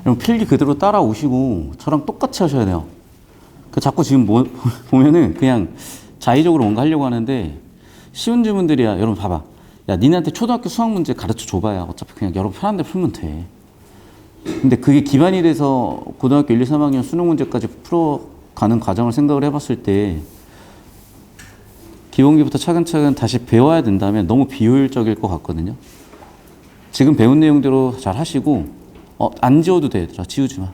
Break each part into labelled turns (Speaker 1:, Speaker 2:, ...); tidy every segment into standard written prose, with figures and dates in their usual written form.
Speaker 1: 그럼 필기 그대로 따라오시고 저랑 똑같이 하셔야 돼요. 그 자꾸 지금 보면은 그냥 자의적으로 뭔가 하려고 하는데 쉬운 질문들이야. 여러분 봐봐. 야, 니네한테 초등학교 수학 문제 가르쳐 줘봐야 어차피 그냥 여러분 편한 데 풀면 돼. 근데 그게 기반이 돼서 고등학교 1, 2, 3학년 수능 문제까지 풀어가는 과정을 생각을 해봤을 때 기본기부터 차근차근 다시 배워야 된다면 너무 비효율적일 것 같거든요. 지금 배운 내용대로 잘 하시고 안 지워도 돼 얘들아. 지우지 마.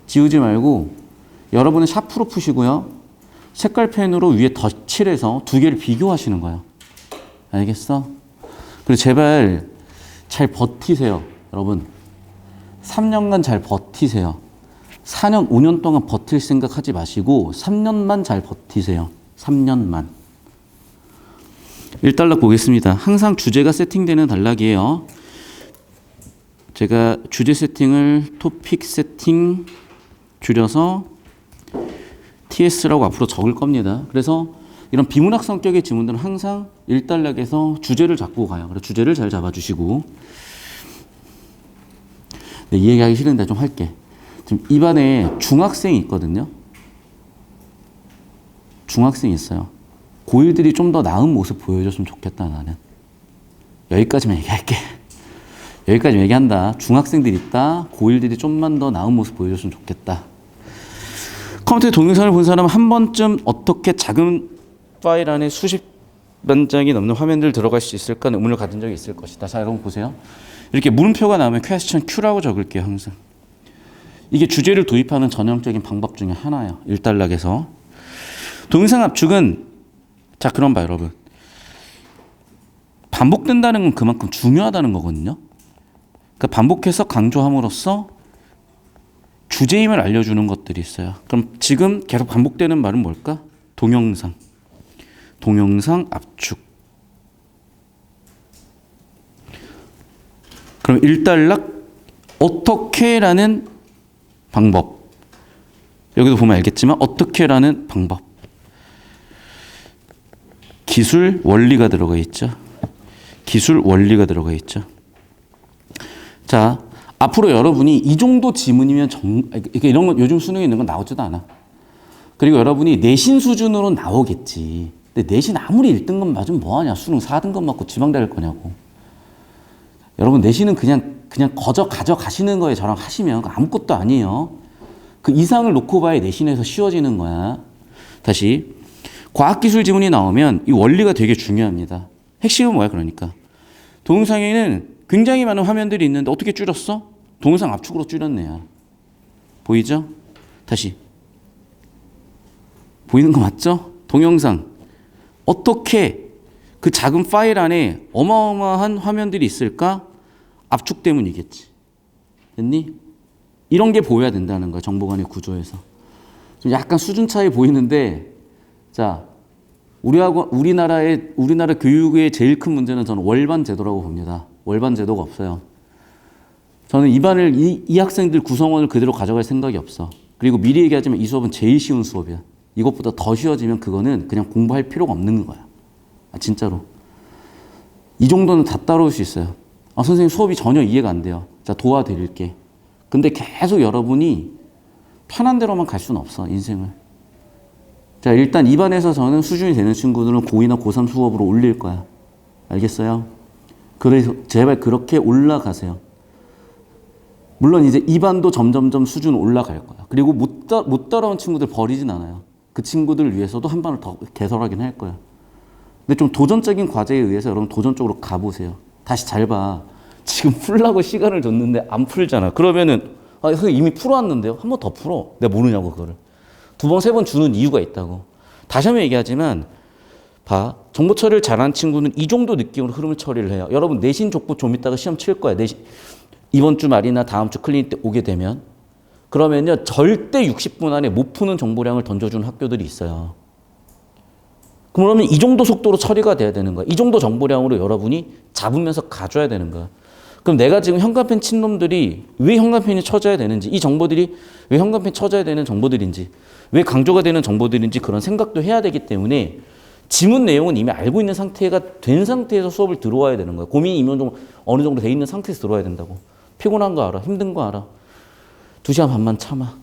Speaker 1: 지우지 말고 여러분은 샤프로 푸시고요. 색깔 펜으로 위에 덧칠해서 두 개를 비교하시는 거예요. 알겠어? 그리고 제발 잘 버티세요. 여러분 3년간 잘 버티세요. 4년, 5년 동안 버틸 생각하지 마시고 3년만 잘 버티세요. 3년만. 1단락 보겠습니다. 항상 주제가 세팅되는 단락이에요. 제가 주제 세팅을 토픽 세팅 줄여서 TS라고 앞으로 적을 겁니다. 그래서 이런 비문학 성격의 지문들은 항상 1단락에서 주제를 잡고 가요. 그래서 주제를 잘 잡아주시고. 네, 이 얘기하기 싫은데 좀 할게. 지금 입안에 중학생이 있거든요. 중학생이 있어요. 고1들이 좀 더 나은 모습 보여줬으면 좋겠다 나는. 여기까지만 얘기할게. 여기까지 얘기한다. 중학생들이 있다. 고1들이 좀만 더 나은 모습 보여줬으면 좋겠다. 컴퓨터에 동영상을 본 사람은 한 번쯤 어떻게 작은 파일 안에 수십만 장이 넘는 화면들 들어갈 수 있을까 의문을 가진 적이 있을 것이다. 자, 여러분 보세요. 이렇게 물음표가 나오면 question Q라고 적을게요. 항상. 이게 주제를 도입하는 전형적인 방법 중에 하나예요. 1단락에서. 동영상 압축은 자, 그럼 봐 여러분. 반복된다는 건 그만큼 중요하다는 거거든요. 그러니까 반복해서 강조함으로써 주제임을 알려주는 것들이 있어요. 그럼 지금 계속 반복되는 말은 뭘까? 동영상. 동영상 압축. 그럼 1단락 어떻게라는 방법. 여기도 보면 알겠지만 어떻게라는 방법. 기술 원리가 들어가 있죠. 기술 원리가 들어가 있죠. 자, 앞으로 여러분이 이 정도 지문이면 이런 건 요즘 수능에 있는 건 나오지도 않아. 그리고 여러분이 내신 수준으로 나오겠지. 근데 내신 아무리 1등급 맞으면 뭐하냐. 수능 4등급 맞고 지망대 할 거냐고. 여러분 내신은 그냥 가져가시는 거에 저랑 하시면 아무것도 아니에요. 그 이상을 놓고 봐야 내신에서 쉬워지는 거야. 다시 과학기술 지문이 나오면 이 원리가 되게 중요합니다. 핵심은 뭐야 그러니까. 동영상에는 굉장히 많은 화면들이 있는데 어떻게 줄였어? 동영상 압축으로 줄였네요. 보이죠? 다시. 보이는 거 맞죠? 동영상. 어떻게 그 작은 파일 안에 어마어마한 화면들이 있을까? 압축 때문이겠지. 됐니? 이런 게 보여야 된다는 거야. 정보관의 구조에서. 좀 약간 수준 차이 보이는데 자, 우리나라 교육의 제일 큰 문제는 저는 월반 제도라고 봅니다. 월반 제도가 없어요. 저는 이 학생들 구성원을 그대로 가져갈 생각이 없어. 그리고 미리 얘기하지만 이 수업은 제일 쉬운 수업이야. 이것보다 더 쉬워지면 그거는 그냥 공부할 필요가 없는 거야. 진짜로. 이 정도는 다 따라올 수 있어요. 선생님 수업이 전혀 이해가 안 돼요. 자, 도와드릴게. 근데 계속 여러분이 편한 대로만 갈 수는 없어, 인생을. 자, 일단 입안에서 저는 수준이 되는 친구들은 고2나 고3 수업으로 올릴 거야. 알겠어요? 그래서 제발 그렇게 올라가세요. 물론 이제 입안도 점점점 수준 올라갈 거야. 그리고 못 따라온 친구들 버리진 않아요. 그 친구들을 위해서도 한 번을 더 개설하긴 할 거야. 근데 좀 도전적인 과제에 의해서 여러분 도전적으로 가보세요. 다시 잘 봐. 지금 풀라고 시간을 줬는데 안 풀잖아. 그러면은 선생님 이미 풀어왔는데요. 한 번 더 풀어. 내가 모르냐고 그거를. 2번, 3번 주는 이유가 있다고. 다시 한번 얘기하지만 봐. 정보 처리를 잘하는 친구는 이 정도 느낌으로 흐름을 처리를 해요. 여러분 내신 족보 좀 이따가 시험 칠 거야. 이번 주 말이나 다음 주 클리닉 때 오게 되면 그러면요 절대 60분 안에 못 푸는 정보량을 던져주는 학교들이 있어요. 그러면 이 정도 속도로 처리가 돼야 되는 거야. 이 정도 정보량으로 여러분이 잡으면서 가져야 되는 거야. 그럼 내가 지금 현관펜 친 놈들이 왜 현관펜이 쳐져야 되는지, 이 정보들이 왜 현관펜 쳐져야 되는 정보들인지, 왜 강조가 되는 정보들인지 그런 생각도 해야 되기 때문에 지문 내용은 이미 알고 있는 상태가 된 상태에서 수업을 들어와야 되는 거야. 고민이 이미 어느 정도 돼 있는 상태에서 들어와야 된다고. 피곤한 거 알아. 힘든 거 알아. 2시간 반만 참아.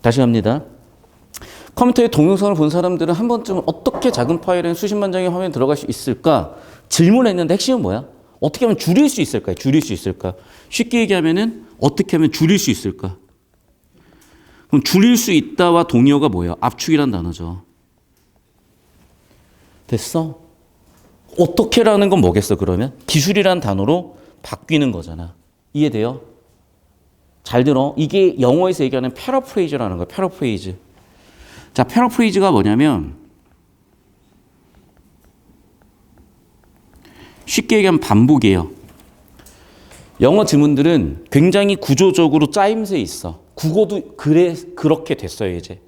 Speaker 1: 다시 갑니다. 컴퓨터에 동영상을 본 사람들은 한 번쯤은 어떻게 작은 파일에 수십만 장의 화면이 들어갈 수 있을까? 질문했는데 핵심은 뭐야? 어떻게 하면 줄일 수 있을까? 줄일 수 있을까? 쉽게 얘기하면은 어떻게 하면 줄일 수 있을까? 그럼 줄일 수 있다와 동의어가 뭐예요? 압축이란 단어죠. 됐어? 어떻게라는 건 뭐겠어 그러면? 기술이란 단어로 바뀌는 거잖아. 이해돼요? 잘 들어. 이게 영어에서 얘기하는 패러프레이즈라는 거야. 패러프레이즈. 자, 패러프레이즈가 뭐냐면 쉽게 얘기하면 반복이에요. 영어 지문들은 굉장히 구조적으로 짜임새 있어. 국어도 그렇게 됐어요, 이제.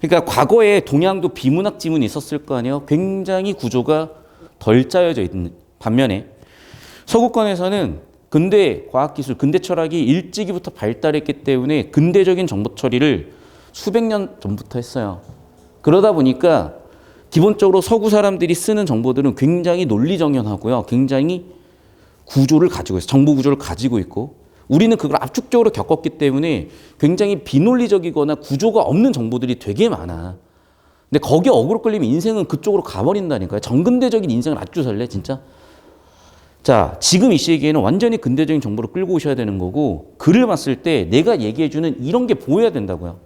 Speaker 1: 그러니까 과거에 동양도 비문학 지문이 있었을 거 아니에요. 굉장히 구조가 덜 짜여져 있는 반면에 서구권에서는 근대 과학기술, 근대 철학이 일찍이부터 발달했기 때문에 근대적인 정보 처리를 수백 년 전부터 했어요. 그러다 보니까 기본적으로 서구 사람들이 쓰는 정보들은 굉장히 논리정연하고요. 굉장히 구조를 가지고 있어요. 정보 구조를 가지고 있고 우리는 그걸 압축적으로 겪었기 때문에 굉장히 비논리적이거나 구조가 없는 정보들이 되게 많아. 근데 거기에 어그로 끌리면 인생은 그쪽으로 가버린다니까요. 정근대적인 인생을 아주 살래 진짜? 자, 지금 이 시기에는 완전히 근대적인 정보를 끌고 오셔야 되는 거고 글을 봤을 때 내가 얘기해주는 이런 게 보여야 된다고요.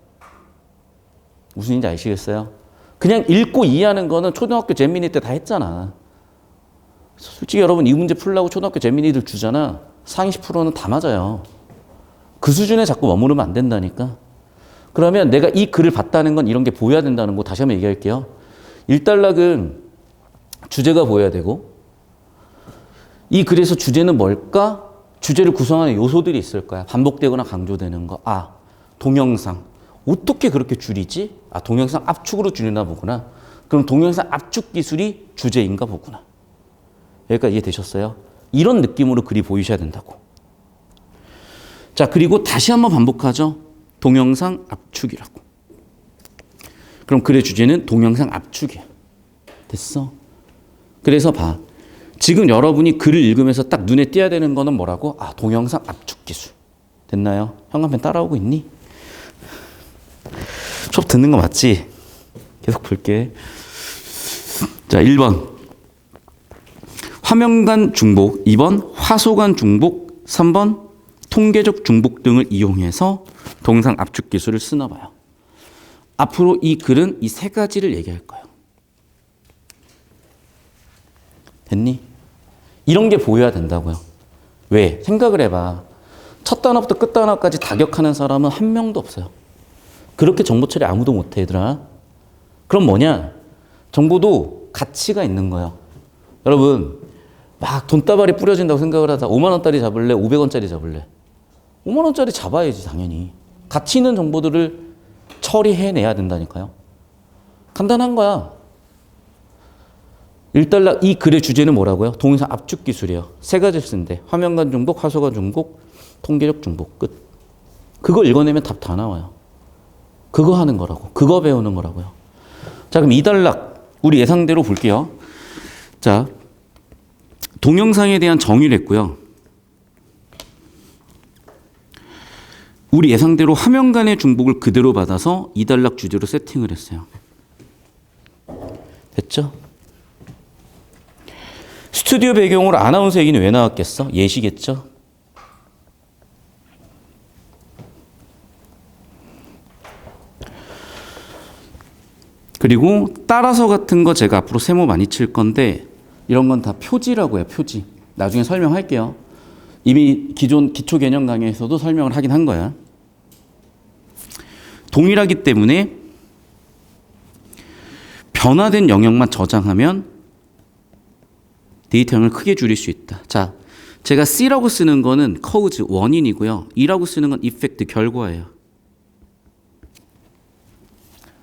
Speaker 1: 무슨 얘기인지 아시겠어요? 그냥 읽고 이해하는 거는 초등학교 잼민이 때 다 했잖아. 솔직히 여러분 이 문제 풀려고 초등학교 잼민이들 주잖아. 상위 10%는 다 맞아요. 그 수준에 자꾸 머무르면 안 된다니까. 그러면 내가 이 글을 봤다는 건 이런 게 보여야 된다는 거 다시 한번 얘기할게요. 일단락은 주제가 보여야 되고 이 글에서 주제는 뭘까? 주제를 구성하는 요소들이 있을 거야. 반복되거나 강조되는 거. 아, 동영상. 어떻게 그렇게 줄이지? 아, 동영상 압축으로 줄이나 보구나. 그럼 동영상 압축 기술이 주제인가 보구나. 여기까지 이해되셨어요? 이런 느낌으로 글이 보이셔야 된다고. 자, 그리고 다시 한번 반복하죠. 동영상 압축이라고. 그럼 글의 주제는 동영상 압축이야. 됐어? 그래서 봐. 지금 여러분이 글을 읽으면서 딱 눈에 띄어야 되는 거는 뭐라고? 아, 동영상 압축 기술. 됐나요? 현관펜 따라오고 있니? 수업 듣는 거 맞지? 계속 볼게. 자, 1번. 화면간 중복, 2번 화소간 중복, 3번 통계적 중복 등을 이용해서 동영상 압축 기술을 쓰나 봐요. 앞으로 이 글은 이 세 가지를 얘기할 거예요. 됐니? 이런 게 보여야 된다고요. 왜? 생각을 해봐. 첫 단어부터 끝 단어까지 다 기억하는 사람은 한 명도 없어요. 그렇게 정보 처리 아무도 못해, 얘들아. 그럼 뭐냐? 정보도 가치가 있는 거예요. 여러분, 막 돈다발이 뿌려진다고 생각을 하다 5만 원짜리 잡을래? 500원짜리 잡을래? 5만 원짜리 잡아야지, 당연히. 가치 있는 정보들을 처리해내야 된다니까요. 간단한 거야. 일단락 이 글의 주제는 뭐라고요? 동영상 압축 기술이에요. 세 가지를 쓴대. 화면간 중복, 화소간 중복, 통계적 중복. 끝. 그거 읽어내면 답 다 나와요. 그거 하는 거라고. 그거 배우는 거라고요. 자, 그럼 2단락 우리 예상대로 볼게요. 자, 동영상에 대한 정의를 했고요. 우리 예상대로 화면간의 중복을 그대로 받아서 2단락 주제로 세팅을 했어요. 됐죠? 스튜디오 배경으로 아나운서 얘기는 왜 나왔겠어? 예시겠죠? 그리고 따라서 같은 거 제가 앞으로 세모 많이 칠 건데 이런 건 다 표지라고 해요. 표지. 나중에 설명할게요. 이미 기존 기초 개념 강의에서도 설명을 하긴 한 거야. 동일하기 때문에 변화된 영역만 저장하면 데이터량을 크게 줄일 수 있다. 자, 제가 C라고 쓰는 거는 cause, 원인이고요. E라고 쓰는 건 effect, 결과예요.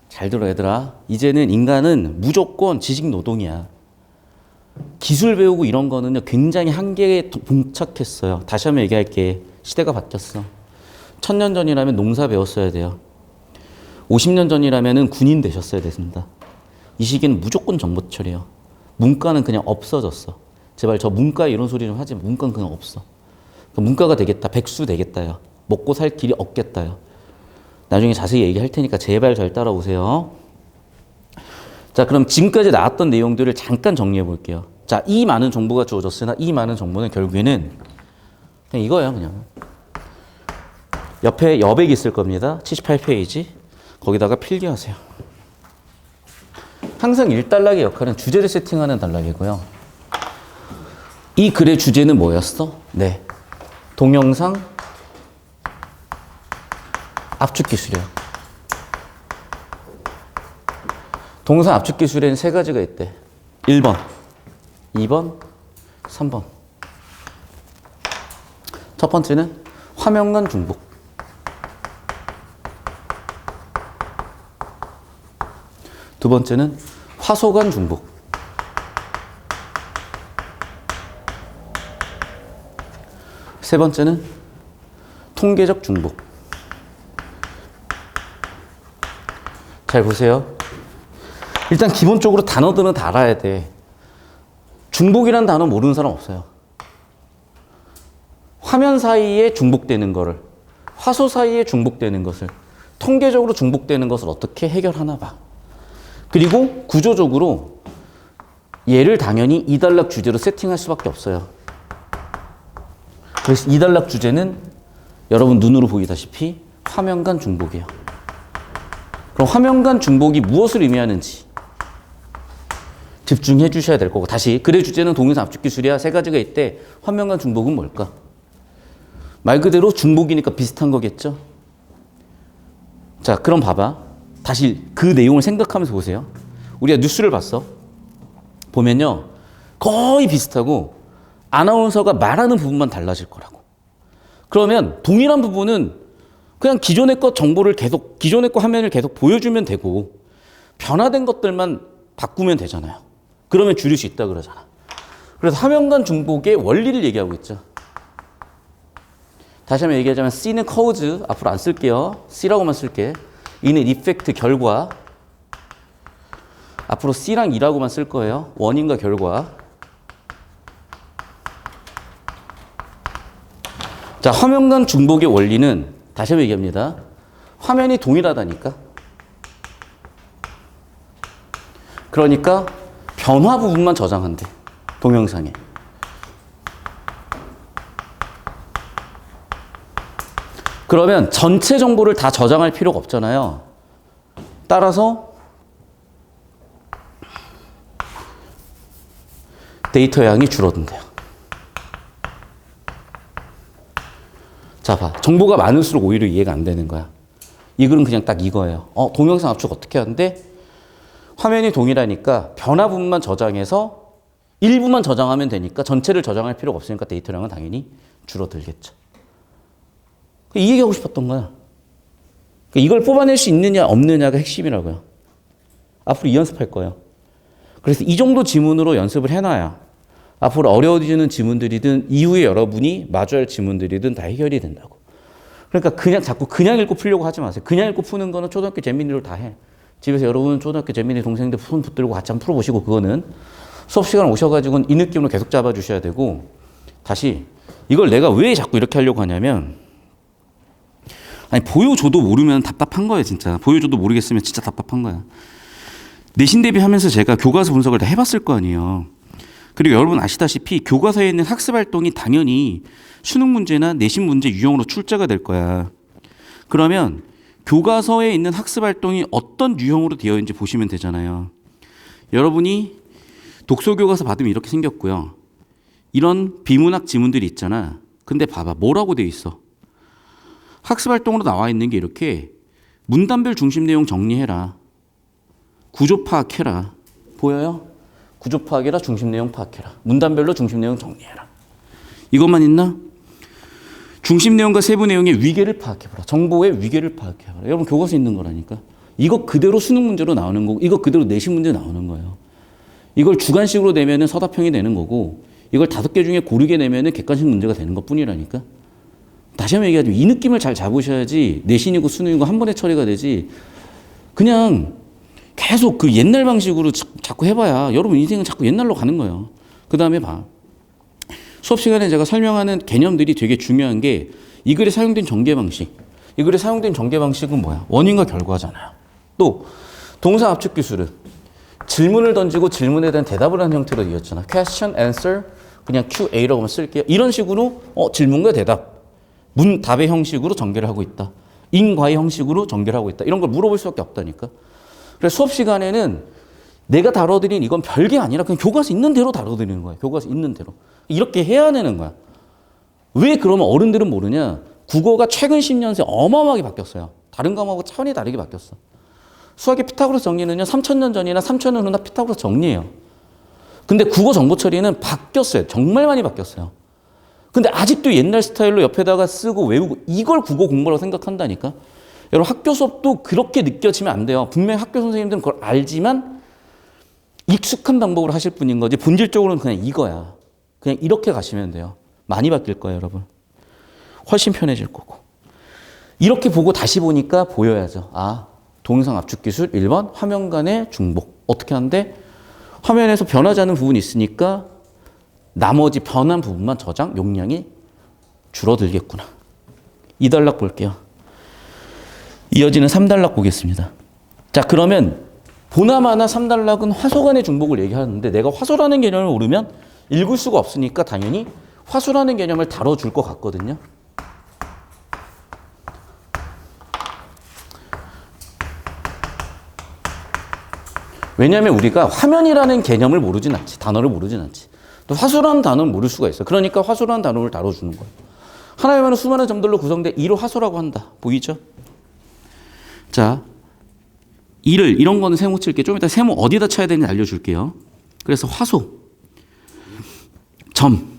Speaker 1: 잘 들어, 얘들아. 이제는 인간은 무조건 지식 노동이야. 기술 배우고 이런 거는요, 굉장히 한계에 봉착했어요. 다시 한번 얘기할게. 시대가 바뀌었어. 1000년 전이라면 농사 배웠어야 돼요. 50년 전이라면 군인 되셨어야 됐습니다. 이 시기는 무조건 정보 처리예요. 문과는 그냥 없어졌어. 제발 저 문과 이런 소리 좀 하지 마. 문과는 그냥 없어. 문과가 되겠다. 백수 되겠다요. 먹고 살 길이 없겠다요. 나중에 자세히 얘기할 테니까 제발 잘 따라오세요. 자, 그럼 지금까지 나왔던 내용들을 잠깐 정리해 볼게요. 자, 이 많은 정보가 주어졌으나 이 많은 정보는 결국에는 그냥 이거예요. 그냥 옆에 여백이 있을 겁니다. 78페이지. 거기다가 필기하세요. 항상 1단락의 역할은 주제를 세팅하는 단락이고요. 이 글의 주제는 뭐였어? 네, 동영상 압축 기술이에요. 동영상 압축 기술에는 세 가지가 있대. 1번, 2번, 3번. 첫 번째는 화면간 중복. 두 번째는 화소간 중복. 세 번째는 통계적 중복. 잘 보세요. 일단 기본적으로 단어들은 다 알아야 돼. 중복이라는 단어 모르는 사람 없어요. 화면 사이에 중복되는 거를, 화소 사이에 중복되는 것을, 통계적으로 중복되는 것을 어떻게 해결하나 봐. 그리고 구조적으로 얘를 당연히 2단락 주제로 세팅할 수밖에 없어요. 그래서 2단락 주제는 여러분 눈으로 보이다시피 화면간 중복이에요. 그럼 화면간 중복이 무엇을 의미하는지 집중해 주셔야 될 거고, 다시 글의 주제는 동영상 압축 기술이야. 세 가지가 있대. 화면간 중복은 뭘까? 말 그대로 중복이니까 비슷한 거겠죠? 자, 그럼 봐봐. 다시 그 내용을 생각하면서 보세요. 우리가 뉴스를 봤어. 보면요, 거의 비슷하고 아나운서가 말하는 부분만 달라질 거라고. 그러면 동일한 부분은 그냥 기존의 것 정보를 계속, 기존의 거 화면을 계속 보여주면 되고 변화된 것들만 바꾸면 되잖아요. 그러면 줄일 수 있다 그러잖아. 그래서 화면간 중복의 원리를 얘기하고 있죠. 다시 한번 얘기하자면 C는 cause, 앞으로 안 쓸게요. C라고만 쓸게. E는 effect, 결과. 앞으로 C랑 E라고만 쓸 거예요. 원인과 결과. 자, 화면간 중복의 원리는 다시 한번 얘기합니다. 화면이 동일하다니까. 그러니까 변화 부분만 저장한대. 동영상에. 그러면 전체 정보를 다 저장할 필요가 없잖아요. 따라서 데이터 양이 줄어든대요. 자, 봐. 정보가 많을수록 오히려 이해가 안 되는 거야. 이 글은 그냥 딱 이거예요. 동영상 압축 어떻게 하는데? 화면이 동일하니까 변화 부분만 저장해서 일부만 저장하면 되니까 전체를 저장할 필요가 없으니까 데이터량은 당연히 줄어들겠죠. 이 얘기하고 싶었던 거야. 이걸 뽑아낼 수 있느냐 없느냐가 핵심이라고요. 앞으로 이 연습할 거예요. 그래서 이 정도 지문으로 연습을 해놔야 앞으로 어려워지는 지문들이든 이후에 여러분이 마주할 지문들이든 다 해결이 된다고. 그러니까 그냥 자꾸 그냥 읽고 풀려고 하지 마세요. 그냥 읽고 푸는 거는 초등학교 재민이로 다 해. 집에서 여러분 초등학교 재민이 동생들 손 붙들고 같이 한번 풀어보시고, 그거는 수업 시간 오셔가지고는 이 느낌으로 계속 잡아주셔야 되고, 다시 이걸 내가 왜 자꾸 이렇게 하려고 하냐면, 아니 보여줘도 모르면 답답한 거예요. 진짜 보여줘도 모르겠으면 진짜 답답한 거야. 내신 대비하면서 제가 교과서 분석을 다 해봤을 거 아니에요. 그리고 여러분 아시다시피 교과서에 있는 학습 활동이 당연히 수능 문제나 내신 문제 유형으로 출제가 될 거야. 그러면 교과서에 있는 학습 활동이 어떤 유형으로 되어 있는지 보시면 되잖아요. 여러분이 독서 교과서 받으면 이렇게 생겼고요. 이런 비문학 지문들이 있잖아. 근데 봐봐, 뭐라고 되어 있어? 학습 활동으로 나와 있는 게 이렇게 문단별 중심 내용 정리해라. 구조 파악해라. 보여요? 구조 파악해라, 중심 내용 파악해라. 문단별로 중심 내용 정리해라. 이것만 있나? 중심 내용과 세부 내용의 위계를 파악해봐라. 정보의 위계를 파악해봐라. 여러분 교과서에 있는 거라니까. 이거 그대로 수능 문제로 나오는 거고, 이거 그대로 내신 문제 나오는 거예요. 이걸 주관식으로 내면은 서답형이 되는 거고, 이걸 5개 중에 고르게 내면은 객관식 문제가 되는 것 뿐이라니까. 다시 한번 얘기하자면 이 느낌을 잘 잡으셔야지 내신이고 수능이고 한 번에 처리가 되지, 그냥 계속 그 옛날 방식으로 자꾸 해봐야 여러분 인생은 자꾸 옛날로 가는 거예요. 그 다음에 봐. 수업 시간에 제가 설명하는 개념들이 되게 중요한 게 이 글에 사용된 전개 방식. 이 글에 사용된 전개 방식은 뭐야? 원인과 결과잖아요. 또 동사 압축 기술은 질문을 던지고 질문에 대한 대답을 하는 형태로 이었잖아. question, answer, 그냥 QA라고만 쓸게요. 이런 식으로 질문과 대답, 답의 형식으로 전개를 하고 있다. 인과의 형식으로 전개를 하고 있다. 이런 걸 물어볼 수밖에 없다니까. 그래서 수업 시간에는 내가 다뤄드린 이건 별게 아니라 그냥 교과서 있는 대로 다뤄드리는 거야. 교과서 있는 대로. 이렇게 해야 되는 거야. 왜 그러면 어른들은 모르냐? 국어가 최근 10년 새 어마어마하게 바뀌었어요. 다른 과목하고 차원이 다르게 바뀌었어. 수학의 피타고라스 정리는요, 3,000년 전이나 3,000년 후나 피타고라스 정리예요. 근데 국어 정보 처리는 바뀌었어요. 정말 많이 바뀌었어요. 근데 아직도 옛날 스타일로 옆에다가 쓰고 외우고 이걸 국어 공부라고 생각한다니까. 여러분 학교 수업도 그렇게 느껴지면 안 돼요. 분명히 학교 선생님들은 그걸 알지만 익숙한 방법으로 하실 분인 거지 본질적으로는 그냥 이거야. 그냥 이렇게 가시면 돼요. 많이 바뀔 거예요, 여러분. 훨씬 편해질 거고. 이렇게 보고 다시 보니까 보여야죠. 아, 동영상 압축 기술 1번 화면 간의 중복. 어떻게 하는데 화면에서 변하지 않는 부분이 있으니까 나머지 변한 부분만 저장 용량이 줄어들겠구나. 2단락 볼게요. 이어지는 3단락 보겠습니다. 자, 그러면 보나마나 3단락은 화소 간의 중복을 얘기하는데 내가 화소라는 개념을 모르면 읽을 수가 없으니까 당연히 화소라는 개념을 다뤄줄 것 같거든요. 왜냐하면 우리가 화면이라는 개념을 모르진 않지. 단어를 모르진 않지. 또 화소라는 단어는 모를 수가 있어. 그러니까 화소라는 단어를 다뤄주는 거예요. 하나의 화면은 수많은 점들로 구성돼 이를 화소라고 한다. 보이죠? 자, 이런 거는 세모 칠게. 좀 이따 세모 어디다 쳐야 되는지 알려줄게요. 그래서 화소, 점,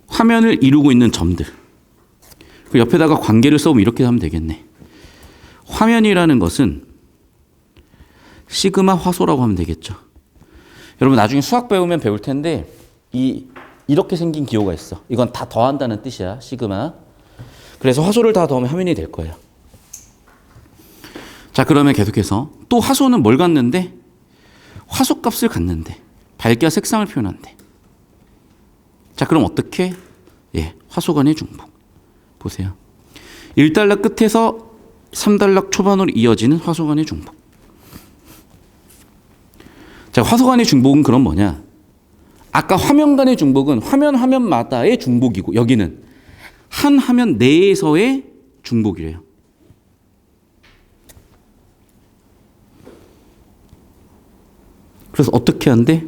Speaker 1: 화면을 이루고 있는 점들. 그 옆에다가 관계를 써보면 이렇게 하면 되겠네. 화면이라는 것은 시그마 화소라고 하면 되겠죠. 여러분 나중에 수학 배우면 배울 텐데 이렇게 생긴 기호가 있어. 이건 다 더한다는 뜻이야. 시그마. 그래서 화소를 다 더하면 화면이 될 거예요. 자, 그러면 계속해서 또 화소는 뭘 갖는데? 화소값을 갖는데. 밝기와 색상을 표현한대. 자, 그럼 어떻게? 예, 화소 간의 중복. 보세요. 1단락 끝에서 3단락 초반으로 이어지는 화소 간의 중복. 자, 화소 간의 중복은 그럼 뭐냐? 아까 화면 간의 중복은 화면마다의 중복이고 여기는 한 화면 내에서의 중복이래요. 그래서 어떻게 한대?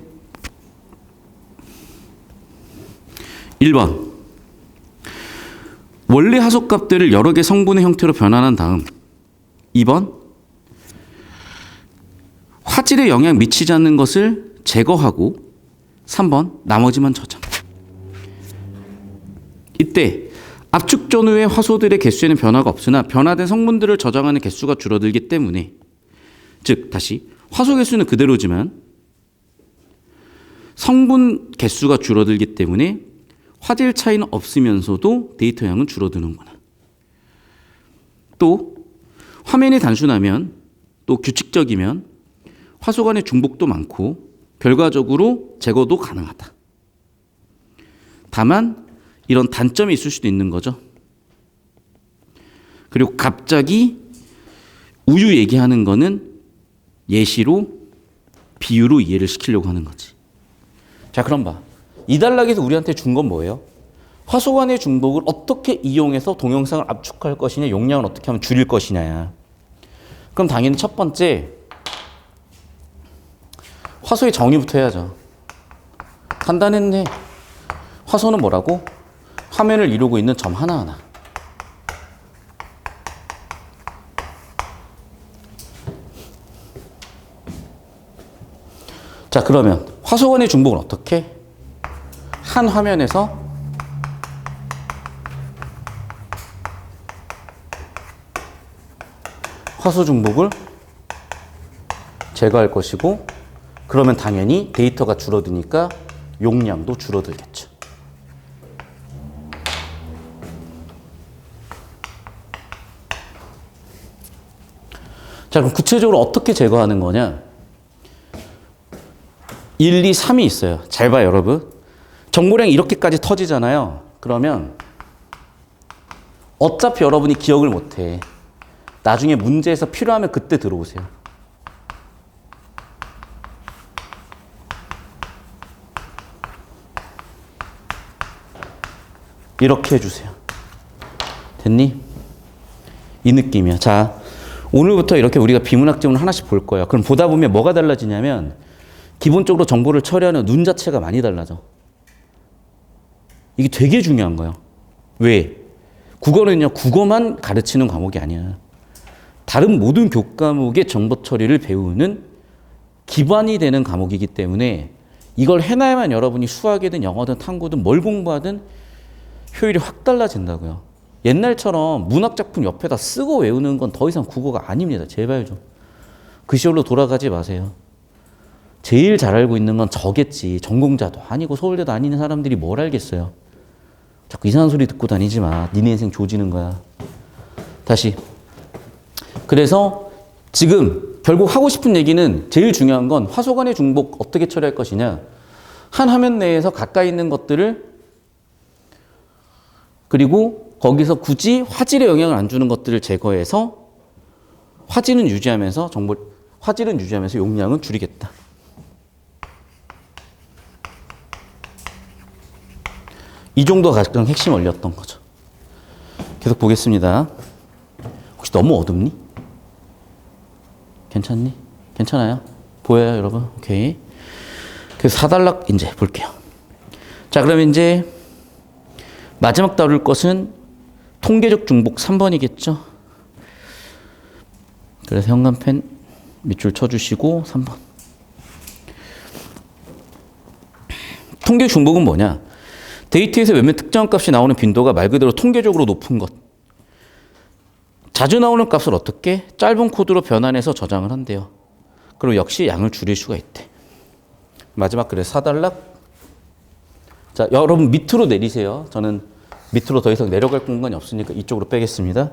Speaker 1: 1번. 원래 하소값들을 여러 개 성분의 형태로 변환한 다음 2번. 화질에 영향 미치지 않는 것을 제거하고 3번. 나머지만 저장. 이때 압축 전후의 화소들의 개수에는 변화가 없으나 변화된 성분들을 저장하는 개수가 줄어들기 때문에 즉 다시 화소 개수는 그대로지만 성분 개수가 줄어들기 때문에 화질 차이는 없으면서도 데이터 양은 줄어드는구나. 또 화면이 단순하면 또 규칙적이면 화소 간의 중복도 많고 결과적으로 제거도 가능하다. 다만 이런 단점이 있을 수도 있는 거죠. 그리고 갑자기 우유 얘기하는 거는 예시로 비유로 이해를 시키려고 하는 거지. 자, 그럼 봐. 이 단락에서 우리한테 준 건 뭐예요? 화소 간의 중복을 어떻게 이용해서 동영상을 압축할 것이냐, 용량을 어떻게 하면 줄일 것이냐야. 그럼 당연히 첫 번째 화소의 정의부터 해야죠. 간단했네. 화소는 뭐라고? 화면을 이루고 있는 점 하나하나. 자, 그러면 화소 간의 중복은 어떻게? 한 화면에서 화소 중복을 제거할 것이고 그러면 당연히 데이터가 줄어드니까 용량도 줄어들겠죠. 자, 그럼 구체적으로 어떻게 제거하는 거냐? 1, 2, 3이 있어요. 잘 봐요, 여러분. 정보량이 이렇게까지 터지잖아요. 그러면 어차피 여러분이 기억을 못해. 나중에 문제에서 필요하면 그때 들어오세요. 이렇게 해주세요. 됐니? 이 느낌이야. 자, 오늘부터 이렇게 우리가 비문학 지문을 하나씩 볼 거야. 그럼 보다 보면 뭐가 달라지냐면 기본적으로 정보를 처리하는 눈 자체가 많이 달라져. 이게 되게 중요한 거예요. 왜? 국어는요, 국어만 가르치는 과목이 아니야. 다른 모든 교과목의 정보 처리를 배우는 기반이 되는 과목이기 때문에 이걸 해놔야만 여러분이 수학이든 영어든 탐구든 뭘 공부하든 효율이 확 달라진다고요. 옛날처럼 문학작품 옆에다 쓰고 외우는 건 더 이상 국어가 아닙니다. 제발 좀. 그 시절로 돌아가지 마세요. 제일 잘 알고 있는 건 저겠지. 전공자도 아니고 서울대도 아닌 사람들이 뭘 알겠어요. 자꾸 이상한 소리 듣고 다니지 마. 니네 인생 조지는 거야. 다시. 그래서 지금 결국 하고 싶은 얘기는 제일 중요한 건 화소간의 중복 어떻게 처리할 것이냐. 한 화면 내에서 가까이 있는 것들을 그리고 거기서 굳이 화질에 영향을 안 주는 것들을 제거해서 화질은 유지하면서 용량은 줄이겠다. 이 정도가 가장 핵심 원리였던 거죠. 계속 보겠습니다. 혹시 너무 어둡니? 괜찮니? 괜찮아요? 보여요, 여러분? 오케이. 그래서 4단락 이제 볼게요. 자, 그럼 이제 마지막 다룰 것은 통계적 중복 3번이겠죠? 그래서 현관펜 밑줄 쳐주시고 3번. 통계적 중복은 뭐냐? 데이터에서 몇몇 특정한 값이 나오는 빈도가 말 그대로 통계적으로 높은 것. 자주 나오는 값을 어떻게? 짧은 코드로 변환해서 저장을 한대요. 그리고 역시 양을 줄일 수가 있대. 마지막 그래서 4단락. 자, 여러분 밑으로 내리세요. 저는 밑으로 더 이상 내려갈 공간이 없으니까 이쪽으로 빼겠습니다.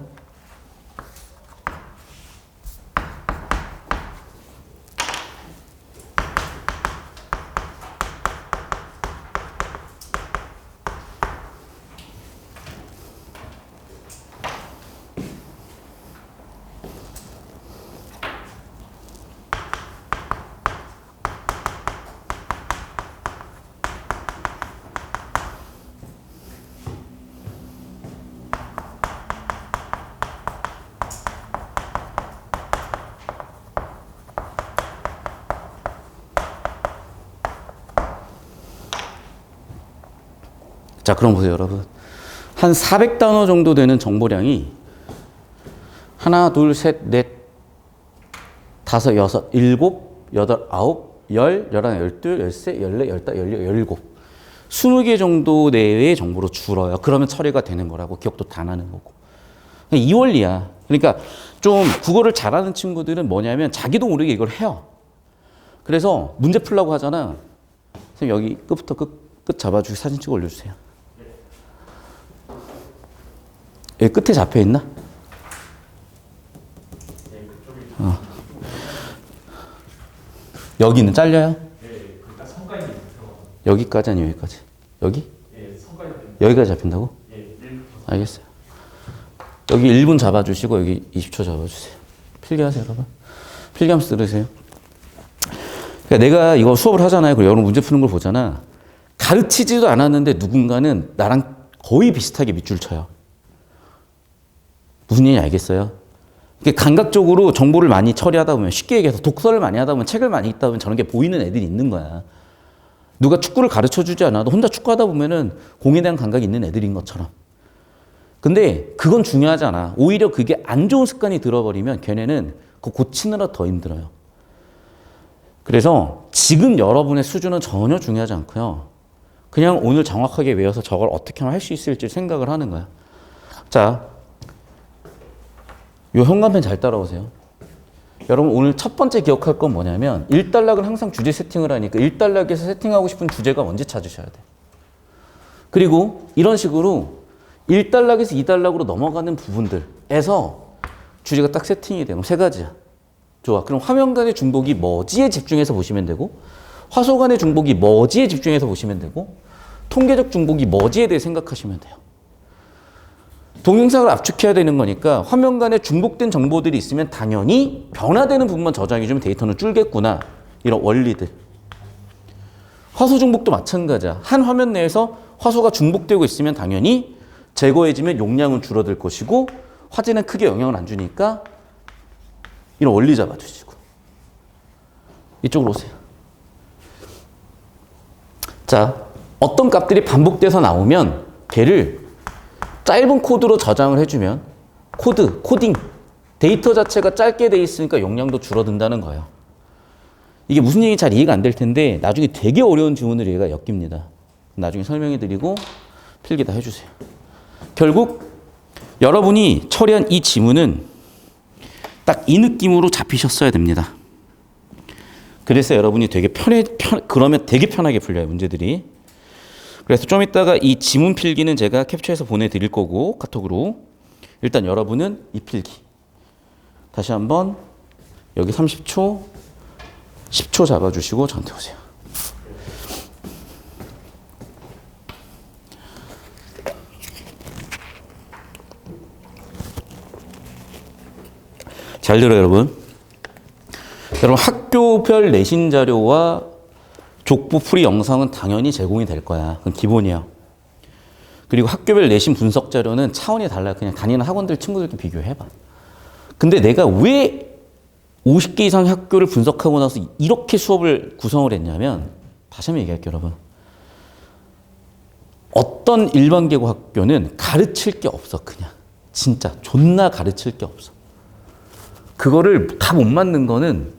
Speaker 1: 자, 그럼 보세요, 여러분. 한 400단어 정도 되는 정보량이 하나, 둘, 셋, 넷, 다섯, 여섯, 일곱, 여덟, 아홉, 열, 열하나, 열둘, 열세, 열네, 열다, 열일곱. 20개 정도 내외의 정보로 줄어요. 그러면 처리가 되는 거라고. 기억도 다 나는 거고. 이 원리야. 그러니까 좀 국어를 잘하는 친구들은 뭐냐면 자기도 모르게 이걸 해요. 그래서 문제 풀라고 하잖아. 선생님 여기 끝부터 끝 잡아주고 사진 찍어 올려주세요. 여기 끝에 잡혀 있나? 여기는 잘려요?
Speaker 2: 네, 그러니까 성과에 들어가.
Speaker 1: 여기까지 아니면 여기까지? 여기?
Speaker 2: 예, 성과에
Speaker 1: 여기까지 잡힌다고?
Speaker 2: 예, 1부터.
Speaker 1: 알겠어요. 여기 1분 잡아주시고 여기 20초 잡아주세요. 필기하세요, 여러분. 필기하면서 들으세요. 그러니까 내가 이거 수업을 하잖아요. 그리고 여러분 문제 푸는 걸 보잖아. 가르치지도 않았는데 누군가는 나랑 거의 비슷하게 밑줄 쳐요. 무슨 얘기인지 알겠어요? 감각적으로 정보를 많이 처리하다 보면, 쉽게 얘기해서 독서를 많이 하다 보면, 책을 많이 읽다 보면 저런 게 보이는 애들이 있는 거야. 누가 축구를 가르쳐 주지 않아도 혼자 축구하다 보면은 공에 대한 감각이 있는 애들인 것처럼. 근데 그건 중요하지 않아. 오히려 그게 안 좋은 습관이 들어버리면 걔네는 그거 고치느라 더 힘들어요. 그래서 지금 여러분의 수준은 전혀 중요하지 않고요. 그냥 오늘 정확하게 외워서 저걸 어떻게 하면 할 수 있을지 생각을 하는 거야. 자, 요 현관펜 잘 따라오세요. 여러분 오늘 첫 번째 기억할 건 뭐냐면 1단락은 항상 주제 세팅을 하니까 1단락에서 세팅하고 싶은 주제가 뭔지 찾으셔야 돼. 그리고 이런 식으로 1단락에서 2단락으로 넘어가는 부분들에서 주제가 딱 세팅이 되면 세 가지야. 좋아. 그럼 화면 간의 중복이 뭐지에 집중해서 보시면 되고, 화소 간의 중복이 뭐지에 집중해서 보시면 되고, 통계적 중복이 뭐지에 대해 생각하시면 돼요. 동영상을 압축해야 되는 거니까 화면 간에 중복된 정보들이 있으면 당연히 변화되는 부분만 저장해주면 데이터는 줄겠구나. 이런 원리들. 화소 중복도 마찬가지야. 한 화면 내에서 화소가 중복되고 있으면 당연히 제거해지면 용량은 줄어들 것이고 화질은 크게 영향을 안 주니까 이런 원리 잡아주시고. 이쪽으로 오세요. 자, 어떤 값들이 반복돼서 나오면 걔를 짧은 코드로 저장을 해주면 코딩, 데이터 자체가 짧게 돼 있으니까 용량도 줄어든다는 거예요. 이게 무슨 얘기인지 잘 이해가 안 될 텐데 나중에 되게 어려운 지문을 얘가 엮입니다. 나중에 설명해 드리고 필기 다 해주세요. 결국 여러분이 처리한 이 지문은 딱 이 느낌으로 잡히셨어야 됩니다. 그래서 여러분이 되게 그러면 되게 편하게 풀려요, 문제들이. 그래서 좀 이따가 이 지문 필기는 제가 캡처해서 보내드릴 거고, 카톡으로. 일단 여러분은 이 필기. 다시 한번 여기 30초, 10초 잡아주시고 저한테 오세요. 잘 들어요, 여러분. 여러분 학교별 내신 자료와 족보 풀이 영상은 당연히 제공이 될 거야. 그건 기본이야. 그리고 학교별 내신 분석 자료는 차원이 달라요. 그냥 다니는 학원들 친구들끼리 비교해봐. 근데 내가 왜 50개 이상의 학교를 분석하고 나서 이렇게 수업을 구성을 했냐면, 다시 한번 얘기할게요, 여러분. 어떤 일반 계고 학교는 가르칠 게 없어, 그냥. 진짜 존나 가르칠 게 없어. 그거를 다 못 맞는 거는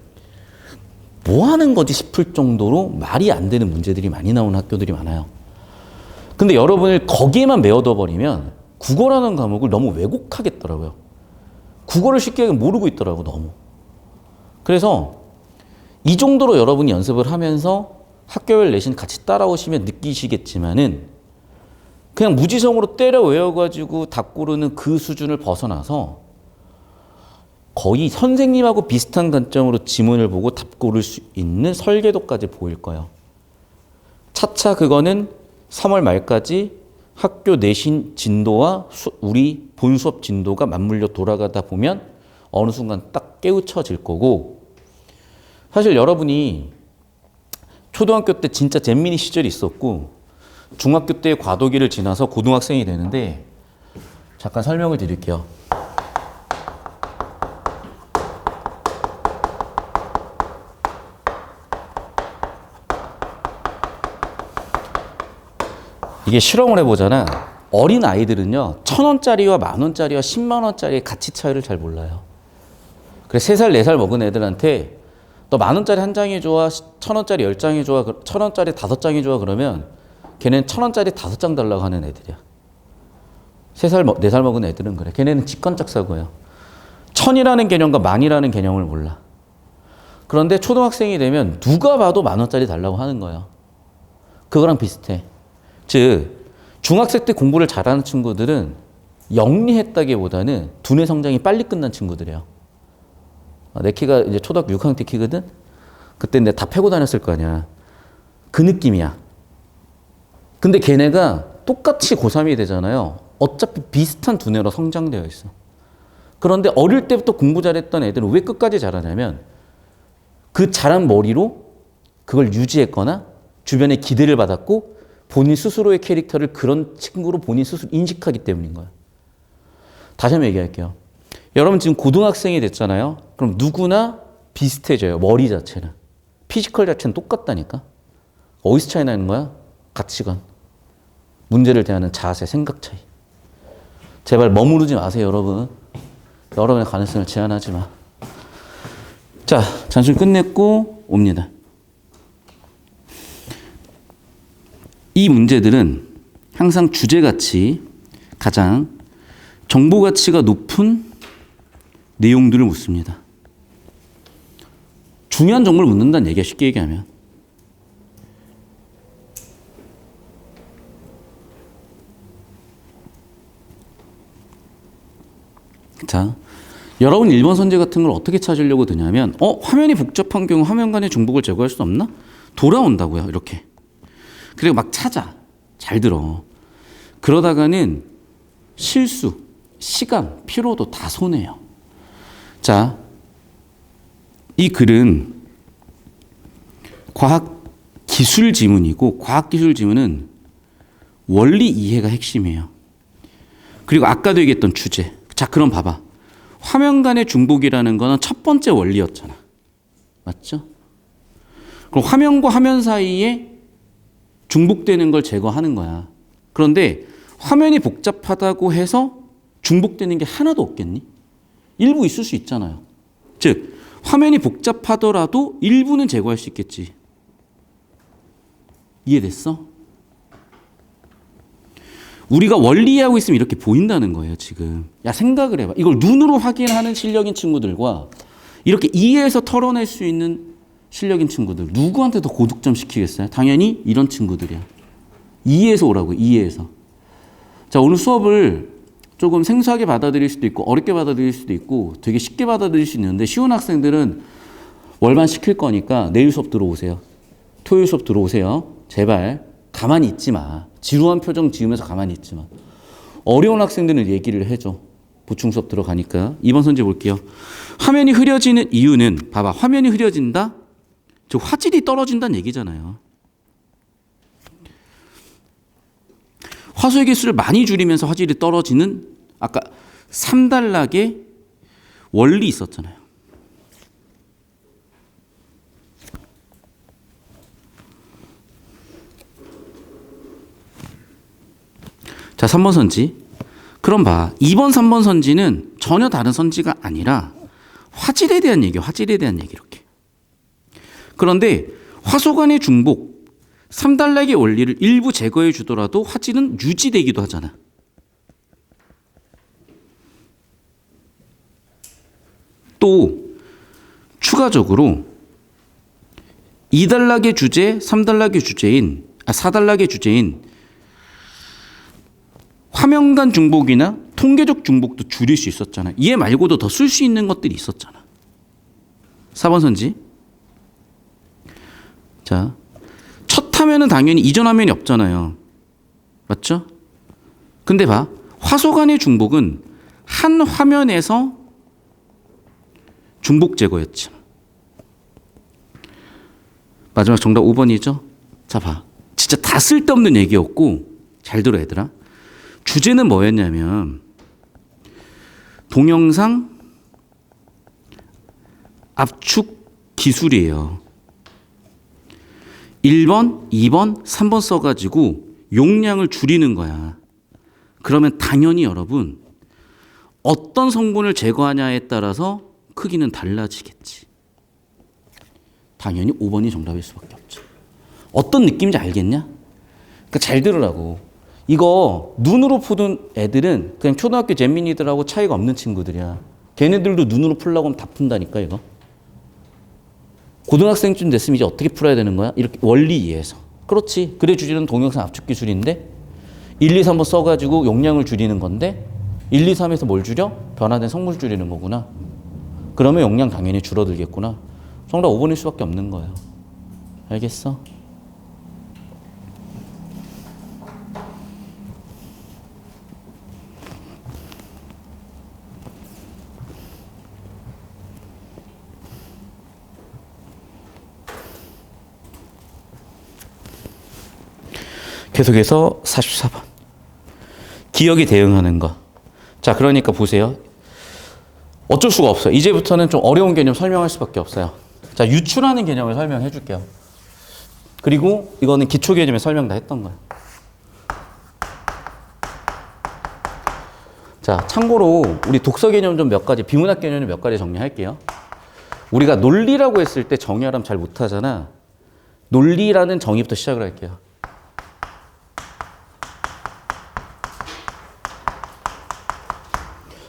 Speaker 1: 뭐 하는 거지 싶을 정도로 말이 안 되는 문제들이 많이 나오는 학교들이 많아요. 근데 여러분을 거기에만 매어둬 버리면 국어라는 과목을 너무 왜곡하겠더라고요. 국어를 쉽게 모르고 있더라고, 너무. 그래서 이 정도로 여러분이 연습을 하면서 학교별 내신 같이 따라오시면 느끼시겠지만은 그냥 무지성으로 때려 외워가지고 답 고르는 그 수준을 벗어나서 거의 선생님하고 비슷한 관점으로 지문을 보고 답 고를 수 있는 설계도까지 보일 거예요. 차차 그거는 3월 말까지 학교 내신 진도와 우리 본 수업 진도가 맞물려 돌아가다 보면 어느 순간 딱 깨우쳐질 거고, 사실 여러분이 초등학교 때 진짜 잼민이 시절이 있었고 중학교 때의 과도기를 지나서 고등학생이 되는데, 잠깐 설명을 드릴게요. 이게 실험을 해보잖아. 어린 아이들은요, 1,000원짜리와 10,000원짜리와 100,000원짜리의 가치 차이를 잘 몰라요. 그래서 3살, 4살 먹은 애들한테 너 10,000원짜리 한 장이 좋아, 1,000원짜리 10장이 좋아, 1,000원짜리 5장이 좋아 그러면 걔는 1,000원짜리 5장 달라고 하는 애들이야. 3살, 4살 먹은 애들은 그래. 걔네는 직관적 사고예요. 1,000이라는 개념과 10,000이라는 개념을 몰라. 그런데 초등학생이 되면 누가 봐도 10,000원짜리 달라고 하는 거예요. 그거랑 비슷해. 즉 중학생 때 공부를 잘하는 친구들은 영리했다기보다는 두뇌 성장이 빨리 끝난 친구들이에요. 내 키가 이제 초등학교 6학년 때 키거든. 그때 내가 다 패고 다녔을 거 아니야. 그 느낌이야. 근데 걔네가 똑같이 고3이 되잖아요. 어차피 비슷한 두뇌로 성장되어 있어. 그런데 어릴 때부터 공부 잘했던 애들은 왜 끝까지 잘하냐면 그 잘한 머리로 그걸 유지했거나 주변에 기대를 받았고 본인 스스로의 캐릭터를 그런 친구로 본인 스스로 인식하기 때문인 거예요. 다시 한번 얘기할게요. 여러분 지금 고등학생이 됐잖아요. 그럼 누구나 비슷해져요. 머리 자체는. 피지컬 자체는 똑같다니까. 어디서 차이 나는 거야? 가치관. 문제를 대하는 자세, 생각 차이. 제발 머무르지 마세요, 여러분. 여러분의 가능성을 제한하지 마. 자, 잔술 끝냈고 옵니다. 이 문제들은 항상 주제가치, 가장 정보가치가 높은 내용들을 묻습니다. 중요한 정보를 묻는다는 얘기야, 쉽게 얘기하면. 자, 여러분 1번 선제 같은 걸 어떻게 찾으려고 드냐면 화면이 복잡한 경우 화면 간의 중복을 제거할 수 없나? 돌아온다고요, 이렇게. 그리고 막 찾아. 잘 들어. 그러다가는 실수, 시간, 피로도 다 손해예요. 자, 이 글은 과학 기술 지문이고 과학 기술 지문은 원리 이해가 핵심이에요. 그리고 아까도 얘기했던 주제. 자, 그럼 봐봐. 화면 간의 중복이라는 거는 첫 번째 원리였잖아. 맞죠? 그럼 화면과 화면 사이에 중복되는 걸 제거하는 거야. 그런데 화면이 복잡하다고 해서 중복되는 게 하나도 없겠니? 일부 있을 수 있잖아요. 즉, 화면이 복잡하더라도 일부는 제거할 수 있겠지. 이해됐어? 우리가 원리하고 있으면 이렇게 보인다는 거예요, 지금. 야, 생각을 해봐. 이걸 눈으로 확인하는 실력인 친구들과 이렇게 이해해서 털어낼 수 있는 실력인 친구들. 누구한테 더 고득점 시키겠어요? 당연히 이런 친구들이야. 이해해서 오라고, 이해해서. 자, 오늘 수업을 조금 생소하게 받아들일 수도 있고, 어렵게 받아들일 수도 있고, 되게 쉽게 받아들일 수 있는데, 쉬운 학생들은 월반 시킬 거니까 내일 수업 들어오세요. 토요일 수업 들어오세요. 제발 가만히 있지 마. 지루한 표정 지으면서 가만히 있지 마. 어려운 학생들은 얘기를 해줘. 보충 수업 들어가니까. 2번 선지 볼게요. 화면이 흐려지는 이유는, 봐봐. 화면이 흐려진다? 즉 화질이 떨어진다는 얘기잖아요. 화소의 개수를 많이 줄이면서 화질이 떨어지는 아까 3단락의 원리 있었잖아요. 자, 3번 선지. 그럼 봐. 2번, 3번 선지는 전혀 다른 선지가 아니라 화질에 대한 얘기예요. 화질에 대한 얘기 이렇게. 그런데 화소 간의 중복, 3단락의 원리를 일부 제거해 주더라도 화질은 유지되기도 하잖아. 또 추가적으로 2단락의 주제, 3단락의 주제인, 4단락의 주제인 화면 간 중복이나 통계적 중복도 줄일 수 있었잖아. 얘 말고도 더 쓸 수 있는 것들이 있었잖아. 4번 선지. 자, 첫 화면은 당연히 이전 화면이 없잖아요. 맞죠? 근데 봐. 화소 간의 중복은 한 화면에서 중복 제거였지. 마지막 정답 5번이죠? 자, 봐. 진짜 다 쓸데없는 얘기였고, 잘 들어, 얘들아. 주제는 뭐였냐면, 동영상 압축 기술이에요. 1번, 2번, 3번 써가지고 용량을 줄이는 거야. 그러면 당연히 여러분, 어떤 성분을 제거하냐에 따라서 크기는 달라지겠지. 당연히 5번이 정답일 수밖에 없죠. 어떤 느낌인지 알겠냐? 그러니까 잘 들으라고. 이거 눈으로 푸는 애들은 그냥 초등학교 잼민이들하고 차이가 없는 친구들이야. 걔네들도 눈으로 풀려고 하면 다 푼다니까, 이거. 고등학생쯤 됐으면 이제 어떻게 풀어야 되는 거야? 이렇게 원리 이해해서. 그렇지. 그래 주제는 동영상 압축 기술인데 1, 2, 3번 써가지고 용량을 줄이는 건데 1, 2, 3에서 뭘 줄여? 변화된 성분을 줄이는 거구나. 그러면 용량 당연히 줄어들겠구나. 정답 5번일 수밖에 없는 거예요. 알겠어? 계속해서 44번. 기억에 대응하는 것. 자, 그러니까 보세요. 어쩔 수가 없어요. 이제부터는 좀 어려운 개념 설명할 수밖에 없어요. 자, 유출하는 개념을 설명해 줄게요. 그리고 이거는 기초 개념에 설명 다 했던 거예요. 자, 참고로 우리 독서 개념 좀 몇 가지, 비문학 개념 몇 가지 정리할게요. 우리가 논리라고 했을 때 정의하려면 잘 못하잖아. 논리라는 정의부터 시작을 할게요.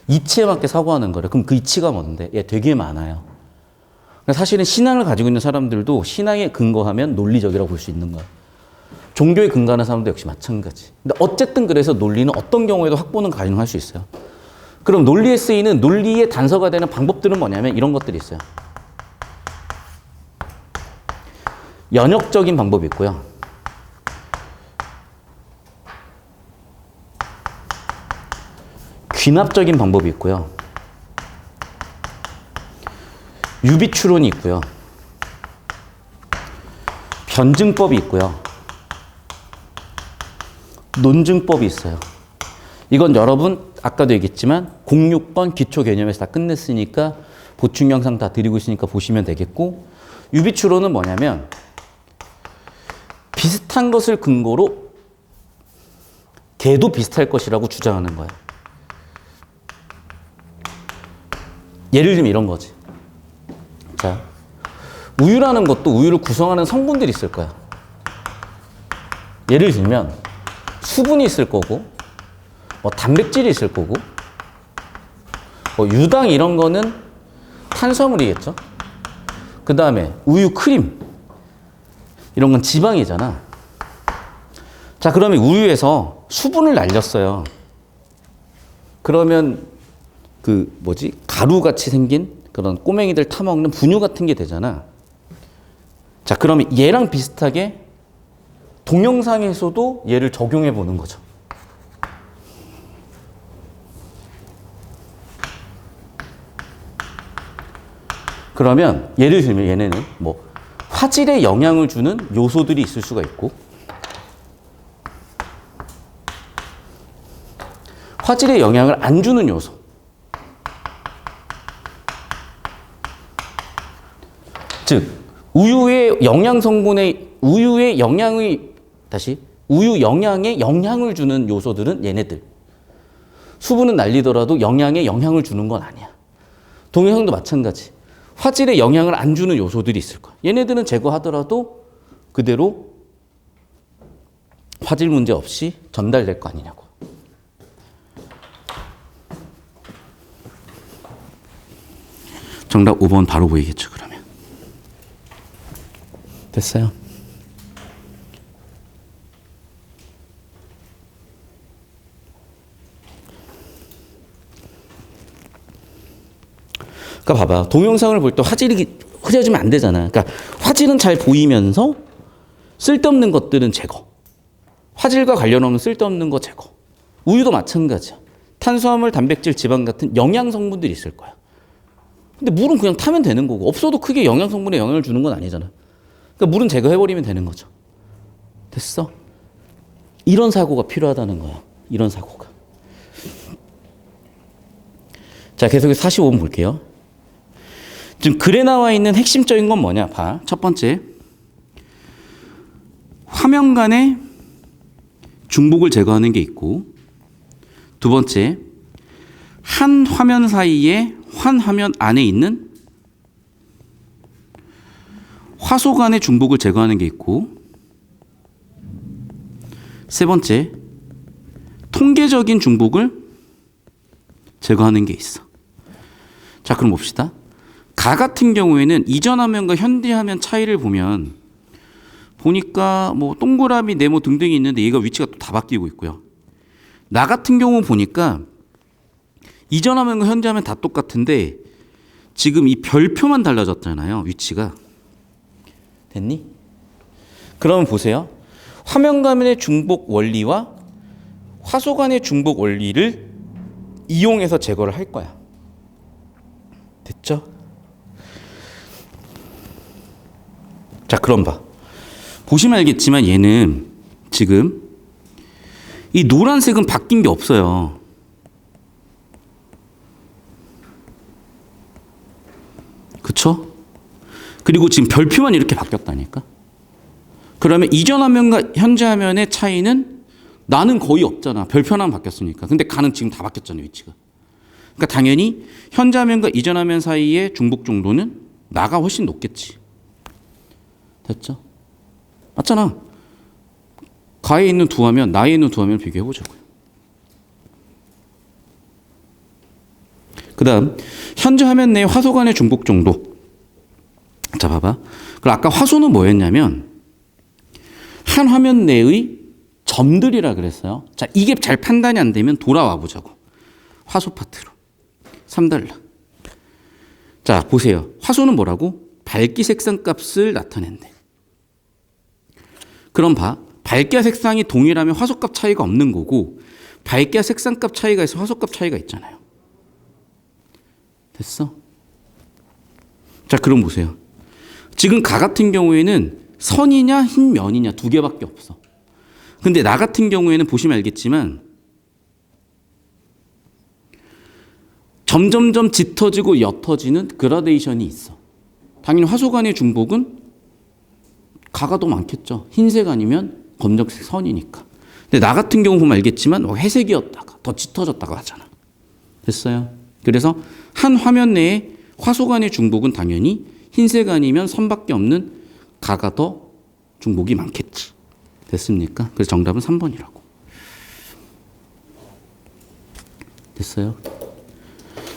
Speaker 1: 이치에 맞게 사고하는 거래. 그럼 그 이치가 뭔데? 얘 되게 많아요. 사실은 신앙을 가지고 있는 사람들도 신앙에 근거하면 논리적이라고 볼 수 있는 거야. 종교에 근거하는 사람도 역시 마찬가지. 근데 어쨌든 그래서 논리는 어떤 경우에도 확보는 가능할 수 있어요. 그럼 논리에 쓰이는 논리의 단서가 되는 방법들은 뭐냐면 이런 것들이 있어요. 연역적인 방법이 있고요. 귀납적인 방법이 있고요. 유비추론이 있고요. 변증법이 있고요. 논증법이 있어요. 이건 여러분 아까도 얘기했지만 06번 기초 개념에서 다 끝냈으니까 보충 영상 다 드리고 있으니까 보시면 되겠고, 유비추론은 뭐냐면 비슷한 것을 근거로 걔도 비슷할 것이라고 주장하는 거예요. 예를 들면 이런 거지. 자, 우유라는 것도 우유를 구성하는 성분들이 있을 거야. 예를 들면 수분이 있을 거고, 뭐 단백질이 있을 거고, 뭐 유당 이런 거는 탄수화물이겠죠. 그 다음에 우유 크림 이런 건 지방이잖아. 자, 그러면 우유에서 수분을 날렸어요. 그러면 그 뭐지? 가루같이 생긴 그런 꼬맹이들 타먹는 분유 같은 게 되잖아. 자, 그러면 얘랑 비슷하게 동영상에서도 얘를 적용해 보는 거죠. 그러면 예를 들면 얘네는 뭐 화질에 영향을 주는 요소들이 있을 수가 있고, 화질에 영향을 안 주는 요소. 즉, 우유의 영양 성분의, 우유의 영양의, 다시, 우유 영양에 영향을 주는 요소들은 얘네들. 수분은 날리더라도 영양에 영향을 주는 건 아니야. 동영상도 마찬가지. 화질에 영향을 안 주는 요소들이 있을 거야. 얘네들은 제거하더라도 그대로 화질 문제 없이 전달될 거 아니냐고. 정답 5번 바로 보이겠죠, 그러면. 됐어요? 그러니까 봐봐. 동영상을 볼 때 화질이 흐려지면 안 되잖아. 그러니까 화질은 잘 보이면서 쓸데없는 것들은 제거. 화질과 관련 없는 쓸데없는 거 제거. 우유도 마찬가지야. 탄수화물, 단백질, 지방 같은 영양 성분들이 있을 거야. 근데 물은 그냥 타면 되는 거고, 없어도 크게 영양 성분에 영향을 주는 건 아니잖아. 그러니까 물은 제거해버리면 되는 거죠. 됐어? 이런 사고가 필요하다는 거야. 이런 사고가. 자, 계속해서 45번 볼게요. 지금 글에 나와 있는 핵심적인 건 뭐냐? 봐. 첫 번째, 화면 간의 중복을 제거하는 게 있고, 두 번째, 한 화면 사이에 한 화면 안에 있는 화소 간의 중복을 제거하는 게 있고, 세 번째, 통계적인 중복을 제거하는 게 있어. 자, 그럼 봅시다. 가 같은 경우에는 이전 화면과 현재 화면 차이를 보니까 뭐 동그라미, 네모 등등이 있는데 얘가 위치가 또 다 바뀌고 있고요. 나 같은 경우 보니까 이전 화면과 현재 화면 다 똑같은데 지금 이 별표만 달라졌잖아요, 위치가. 됐니? 그러면 보세요. 화면 간의 중복 원리와 화소 간의 중복 원리를 이용해서 제거를 할 거야. 됐죠? 자, 그럼 봐. 보시면 알겠지만 얘는 지금 이 노란색은 바뀐 게 없어요. 그쵸? 그리고 지금 별표만 이렇게 바뀌었다니까? 그러면 이전 화면과 현재 화면의 차이는 나는 거의 없잖아. 별표 하나만 바뀌었으니까. 근데 가는 지금 다 바뀌었잖아요, 위치가. 그러니까 당연히 현재 화면과 이전 화면 사이의 중복 정도는 나가 훨씬 높겠지. 됐죠? 맞잖아. 가에 있는 두 화면, 나에 있는 두 화면을 비교해 보자고요. 그 다음, 현재 화면 내의 화소 간의 중복 정도. 자, 봐봐. 그럼 아까 화소는 뭐였냐면, 한 화면 내의 점들이라 그랬어요. 자, 이게 잘 판단이 안 되면 돌아와 보자고. 화소 파트로. 3달러. 자, 보세요. 화소는 뭐라고? 밝기 색상 값을 나타낸대. 그럼 봐. 밝기와 색상이 동일하면 화소값 차이가 없는 거고, 밝기와 색상값 차이가 있어 화소값 차이가 있잖아요. 됐어? 자, 그럼 보세요. 지금 가 같은 경우에는 선이냐 흰 면이냐 두 개밖에 없어. 근데 나 같은 경우에는 보시면 알겠지만 점점점 짙어지고 옅어지는 그라데이션이 있어. 당연히 화소간의 중복은 가가 더 많겠죠. 흰색 아니면 검정색 선이니까. 근데 나 같은 경우 보면 알겠지만 회색이었다가 더 짙어졌다가 하잖아. 됐어요? 그래서 한 화면 내에 화소간의 중복은 당연히 흰색 아니면 선밖에 없는 가가 더 중복이 많겠지. 됐습니까? 그래서 정답은 3번이라고. 됐어요?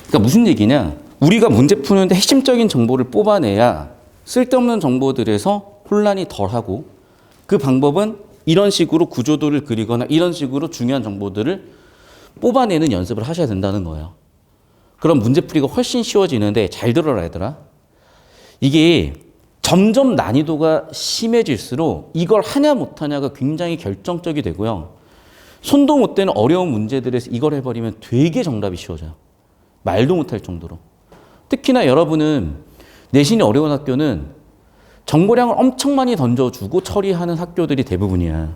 Speaker 1: 그러니까 무슨 얘기냐? 우리가 문제 푸는데 핵심적인 정보를 뽑아내야 쓸데없는 정보들에서 혼란이 덜하고 그 방법은 이런 식으로 구조도를 그리거나 이런 식으로 중요한 정보들을 뽑아내는 연습을 하셔야 된다는 거예요. 그럼 문제풀이가 훨씬 쉬워지는데 잘 들어라 얘들아. 이게 점점 난이도가 심해질수록 이걸 하냐 못하냐가 굉장히 결정적이 되고요. 손도 못 대는 어려운 문제들에서 이걸 해버리면 되게 정답이 쉬워져요. 말도 못할 정도로. 특히나 여러분은 내신이 어려운 학교는 정보량을 엄청 많이 던져주고 처리하는 학교들이 대부분이야.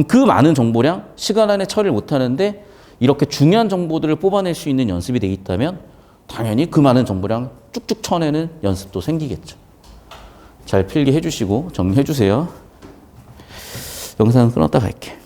Speaker 1: 그 많은 정보량, 시간 안에 처리를 못하는데 이렇게 중요한 정보들을 뽑아낼 수 있는 연습이 돼 있다면 당연히 그 많은 정보량 쭉쭉 쳐내는 연습도 생기겠죠. 잘 필기해 주시고 정리해 주세요. 영상 끊었다 갈게.